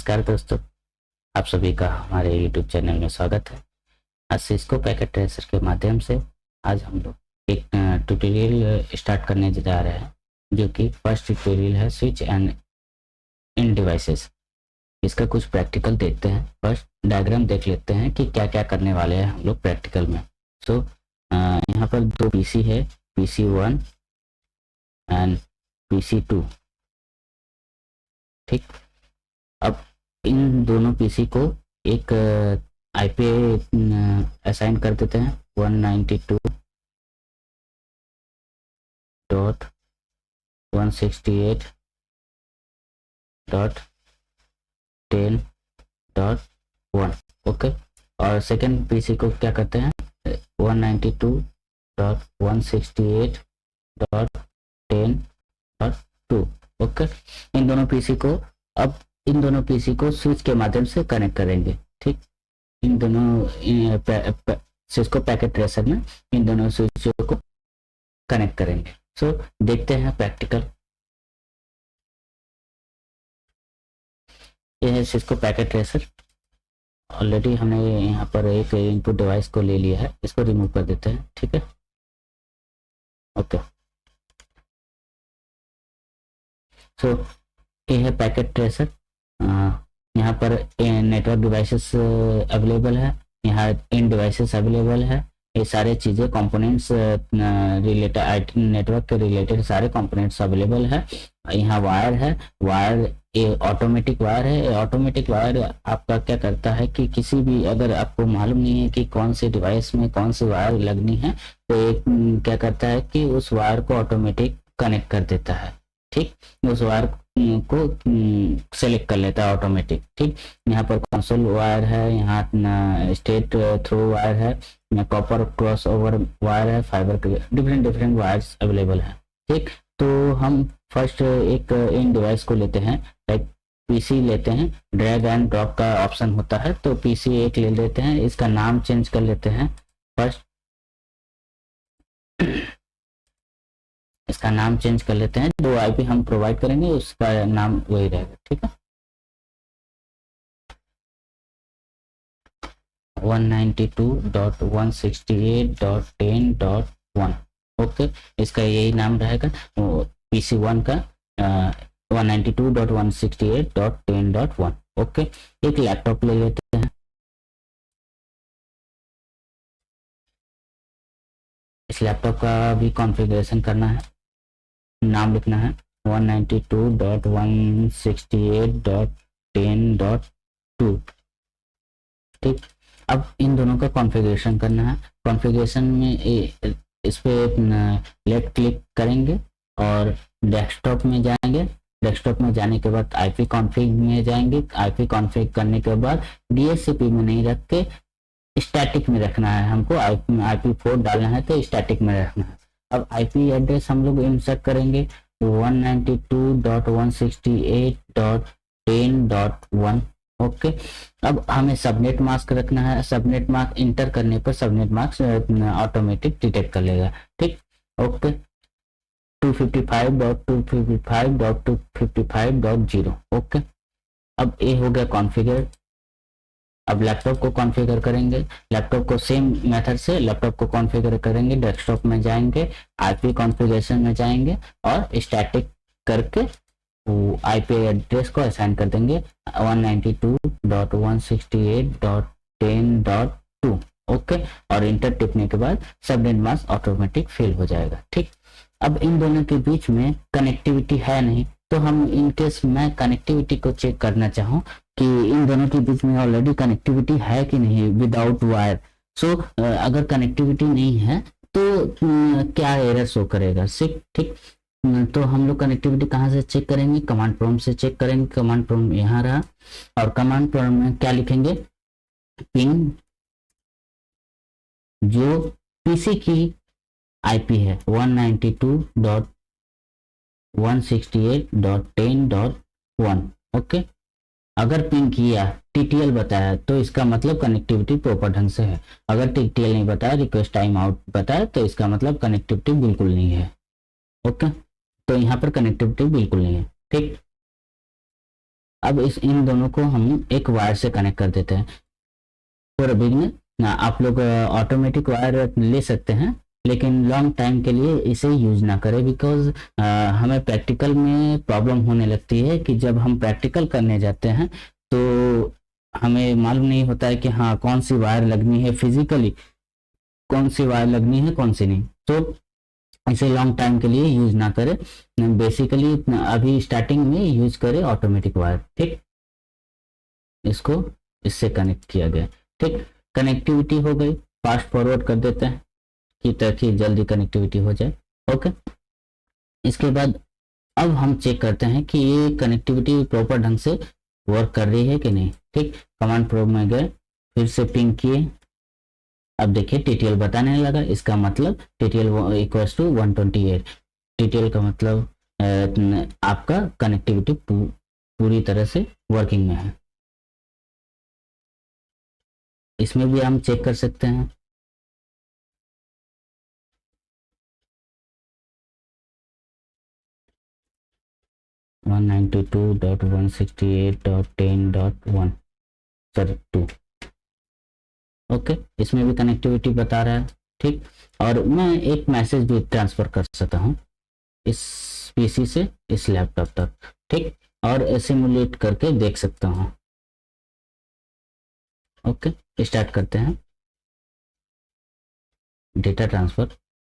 नमस्कार दोस्तों, आप सभी का हमारे YouTube चैनल में स्वागत है। आज सिस्को पैकेट ट्रेसर के माध्यम से आज हम लोग एक ट्यूटोरियल स्टार्ट करने जा रहे हैं, जो कि फर्स्ट ट्यूटोरियल है स्विच एंड इन डिवाइसेस। इसका कुछ प्रैक्टिकल देखते हैं। फर्स्ट डायग्राम देख लेते हैं कि क्या क्या करने वाले हैं हम लोग प्रैक्टिकल में। सो यहाँ पर दो पीसी है, PC1 एंड PC2। ठीक, अब इन दोनों पीसी को एक आईपी असाइन कर देते हैं 192.168.10.1। ओके, और सेकंड पीसी को क्या करते हैं 192.168.10.2। ओके, इन दोनों पीसी को स्विच के माध्यम से कनेक्ट करेंगे। ठीक, इन दोनों सिस्को पैकेट ट्रेसर में इन दोनों स्विच को कनेक्ट करेंगे। सो देखते हैं प्रैक्टिकल। यह है सिस्को पैकेट ट्रेसर। ऑलरेडी हमने यहाँ पर एक इनपुट डिवाइस को ले लिया है, इसको रिमूव कर देते हैं। ठीक है, ओके। सो ये है पैकेट ट्रेसर। यहाँ पर नेटवर्क डिवाइसेस अवेलेबल है, यहाँ इन डिवाइसेस अवेलेबल है। ये सारे चीज़ें कंपोनेंट्स रिलेटेड आईटी नेटवर्क के रिलेटेड सारे कंपोनेंट्स अवेलेबल है। यहाँ वायर है, वायर ये ऑटोमेटिक वायर है। ऑटोमेटिक वायर आपका क्या करता है कि किसी भी अगर आपको मालूम नहीं है कि कौन से डिवाइस में कौन सी वायर लगनी है, तो ये क्या करता है कि उस वायर को ऑटोमेटिक कनेक्ट कर देता है। ठीक, उस वायर को सेलेक्ट कर लेता है ऑटोमेटिक। ठीक, यहाँ पर कंसोल वायर है, यहाँ स्टेट थ्रू वायर है, यहाँ कॉपर क्रॉस ओवर वायर है, फाइबर के डिफरेंट वायर्स अवेलेबल है। ठीक, तो हम फर्स्ट एक इन डिवाइस को लेते हैं, लाइक पीसी लेते हैं। ड्रैग एंड ड्रॉप का ऑप्शन होता है, तो पीसी एक ले लेते हैं, इसका नाम चेंज कर लेते हैं। फर्स्ट इसका नाम चेंज कर लेते हैं, जो आईपी हम प्रोवाइड करेंगे उसका नाम वही रहेगा। ठीक है, 192.168.10.1। ओके, इसका यही नाम रहेगा PC1 का 192.168.10.1। ओके, एक लैपटॉप ले लेते हैं। इस लैपटॉप का भी कॉन्फ़िगरेशन करना है, नाम लिखना है 192.168.10.2। ठीक, अब इन दोनों का कॉन्फ़िगरेशन करना है। कॉन्फ़िगरेशन में इस पे लेफ्ट क्लिक करेंगे और डेस्कटॉप में जाएंगे। डेस्कटॉप में जाने के बाद आईपी कॉन्फ़िग में जाएंगे। आईपी कॉन्फ़िग करने के बाद डीएचसीपी में नहीं रख के स्टैटिक में रखना है। हमको IP4 डालना है तो स्टैटिक में रखना है। अब आईपी एड्रेस हम लोग इंसर्ट करेंगे 192.168.10.1। ओके, अब हमें सबनेट मास्क रखना है। सबनेट मास्क इंटर करने पर सबनेट मास्क ऑटोमेटिक डिटेक्ट कर लेगा। ठीक, ओके, 255.255.255.0। ओके, अब ये हो गया कॉन्फ़िगर। अब लैपटॉप को कॉन्फ़िगर करेंगे। लैपटॉप को सेम मेथड से लैपटॉप को कॉन्फ़िगर करेंगे। डेस्कटॉप में जाएंगे, आईपी कॉन्फ़िगरेशन में जाएंगे और स्टैटिक करके आईपी एड्रेस को असाइन कर देंगे 192.168.10.2। ओके, और इंटर टिपने के बाद सबनेट मास्क ऑटोमेटिक फिल हो जाएगा। ठीक, अब इन दोनों के बीच में कनेक्टिविटी है नहीं, तो हम इनकेस मैं कनेक्टिविटी को चेक करना चाहूँ कि इन दोनों के बीच में ऑलरेडी कनेक्टिविटी है कि नहीं विदाउट वायर। सो अगर कनेक्टिविटी नहीं है तो क्या एरर शो करेगा। ठीक, तो हम लोग कनेक्टिविटी कहाँ से चेक करेंगे, कमांड प्रॉम्प्ट से चेक करेंगे। कमांड प्रॉम्प्ट यहाँ रहा, और कमांड प्रॉम्प्ट में क्या लिखेंगे, पिंग जो पीसी की आईपी है 192.168.10.1। ओके, अगर पिंग किया टीटीएल बताया तो इसका मतलब कनेक्टिविटी प्रॉपर ढंग से है। अगर टीटीएल नहीं बताया, रिक्वेस्ट टाइम आउट बताया, तो इसका मतलब कनेक्टिविटी बिल्कुल नहीं है। ओके, तो यहाँ पर कनेक्टिविटी बिल्कुल नहीं है। ठीक, अब इस इन दोनों को हम एक वायर से कनेक्ट कर देते हैं। फॉर बिगिनर आप लोग ऑटोमेटिक वायर ले सकते हैं, लेकिन लॉन्ग टाइम के लिए इसे यूज ना करें, बिकॉज हमें प्रैक्टिकल में प्रॉब्लम होने लगती है कि जब हम प्रैक्टिकल करने जाते हैं तो हमें मालूम नहीं होता है कि हाँ कौन सी वायर लगनी है फिजिकली, कौन सी वायर लगनी है कौन सी नहीं। तो इसे लॉन्ग टाइम के लिए यूज ना करें, बेसिकली अभी स्टार्टिंग में यूज करें ऑटोमेटिक वायर। ठीक, इसको इससे कनेक्ट किया गया। ठीक, कनेक्टिविटी हो गई, फास्ट फॉरवर्ड कर देते हैं कि ताकि जल्दी कनेक्टिविटी हो जाए। ओके, इसके बाद अब हम चेक करते हैं कि ये कनेक्टिविटी प्रॉपर ढंग से वर्क कर रही है कि नहीं। ठीक, कमांड प्रोब में गए, फिर से पिंग किए, अब देखिए टीटीएल बताने लगा, इसका मतलब टीटीएल इक्वल्स टू 128। टीटीएल का मतलब आपका कनेक्टिविटी पूरी तरह से वर्किंग में है। इसमें भी हम चेक कर सकते हैं। One 192.168.10.1 sir 2। ओके, इसमें भी कनेक्टिविटी बता रहा है। ठीक, और मैं एक मैसेज भी ट्रांसफर कर सकता हूँ इस पीसी से इस लैपटॉप तक। ठीक, और सिमुलेट करके देख सकता हूँ। ओके, स्टार्ट करते हैं। डेटा ट्रांसफर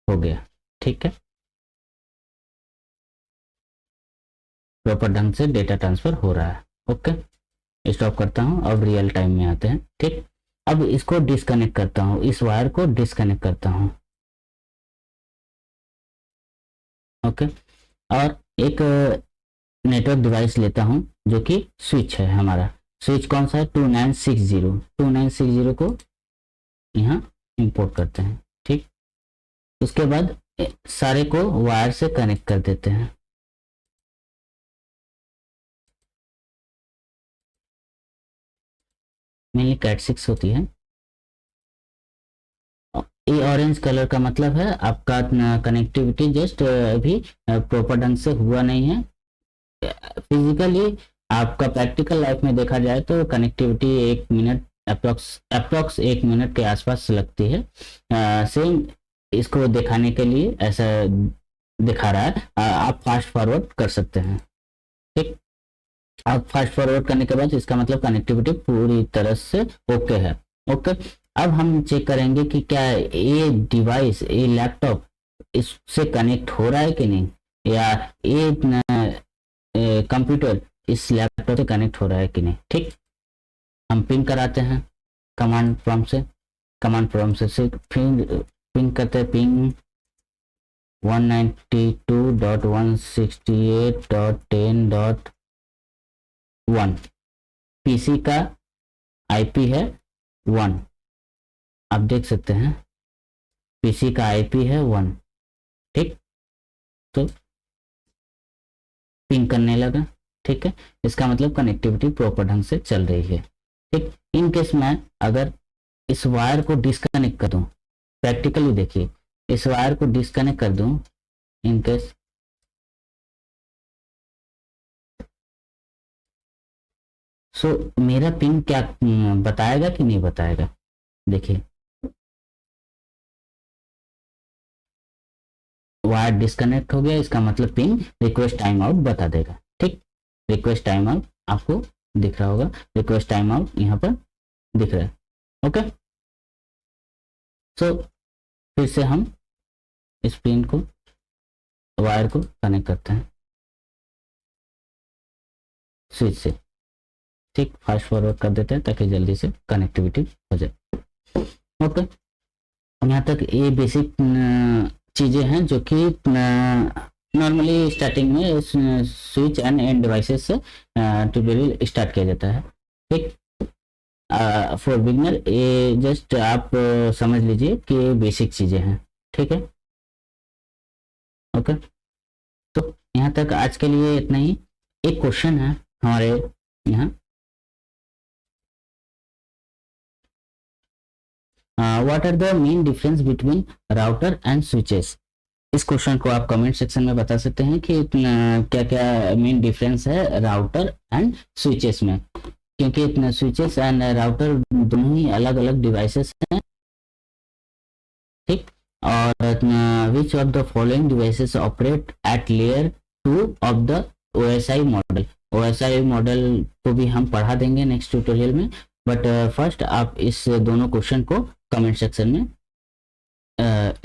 हो गया। ठीक है, प्रॉपर ढंग से डेटा ट्रांसफर हो रहा है। ओके, स्टॉप करता हूँ, अब रियल टाइम में आते हैं। ठीक, अब इसको डिस्कनेक्ट करता हूँ, इस वायर को डिस्कनेक्ट करता हूँ। ओके, और एक नेटवर्क डिवाइस लेता हूँ जो कि स्विच है हमारा। स्विच कौन सा है? 2960 को यहाँ इंपोर्ट करते हैं। ठीक, उसके बाद सारे को वायर से कनेक्ट कर देते हैं। मेनली कैट 6 होती है। ये ऑरेंज कलर का मतलब है आपका कनेक्टिविटी जस्ट अभी प्रॉपर ढंग से हुआ नहीं है। फिजिकली आपका प्रैक्टिकल लाइफ में देखा जाए तो कनेक्टिविटी 1 मिनट अप्रोक्स 1 मिनट के आसपास लगती है। सेम इसको दिखाने के लिए ऐसा दिखा रहा है। आप फास्ट फॉरवर्ड कर सकते हैं। ठीक, आप फास्ट फॉरवर्ड करने के बाद इसका मतलब कनेक्टिविटी पूरी तरह से ओके है। ओके, अब हम चेक करेंगे कि क्या ये डिवाइस, ये लैपटॉप इससे कनेक्ट हो रहा है कि नहीं, या ये कंप्यूटर इस लैपटॉप से कनेक्ट हो रहा है कि नहीं। ठीक, हम पिंग कराते हैं कमांड प्रॉम्प्ट से। कमांड प्रॉम्प्ट से पिंग करते हैं, पिंग 192.168.10.1। पीसी का आईपी है 1, आप देख सकते हैं पीसी का आईपी है 1। ठीक, तो पिंग करने लगा। ठीक है, इसका मतलब कनेक्टिविटी प्रॉपर ढंग से चल रही है। ठीक, इन केस मैं अगर इस वायर को डिस्कनेक्ट कर दूं, प्रैक्टिकली देखिए, इस वायर को डिस्कनेक्ट कर दूं इन केस, सो मेरा पिंग क्या बताएगा कि नहीं बताएगा। देखिए वायर डिस्कनेक्ट हो गया, इसका मतलब पिंग रिक्वेस्ट टाइम आउट बता देगा। ठीक, रिक्वेस्ट टाइम आउट आपको दिख रहा होगा, रिक्वेस्ट टाइम आउट यहाँ पर दिख रहा है। ओके, सो फिर से हम इस पिन को, वायर को कनेक्ट करते हैं स्विच से। ठीक, फास्ट फॉरवर्ड कर देते हैं ताकि जल्दी से कनेक्टिविटी हो जाए। ओके, यहाँ तक ये बेसिक चीज़ें हैं जो कि नॉर्मली स्टार्टिंग में स्विच एंड एंड डिवाइसेस से ट्यूटोरियल स्टार्ट किया जाता है। ठीक, फॉर बिगनर ये जस्ट आप समझ लीजिए कि ये बेसिक चीज़ें हैं। ठीक है, ओके, तो यहाँ तक आज के लिए इतना ही। एक क्वेश्चन है हमारे यहाँ, what are the main difference between router and switches. इस क्वेश्चन को आप कमेंट सेक्शन में बता सकते हैं कि क्या क्या मेन डिफरेंस है राउटर एंड स्विचेस में, क्योंकि इतना स्विचेस एंड राउटर दोनों ही अलग अलग डिवाइसेस हैं, ठीक। और which of the following devices operate at layer 2 of the OSI model. OSI model को भी हम पढ़ा देंगे नेक्स्ट ट्यूटोरियल में, बट फर्स्ट आप इस दोनों क्वेश्चन को कमेंट सेक्शन में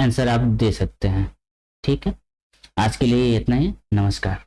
आंसर आप दे सकते हैं, ठीक है। आज के लिए इतना ही, नमस्कार।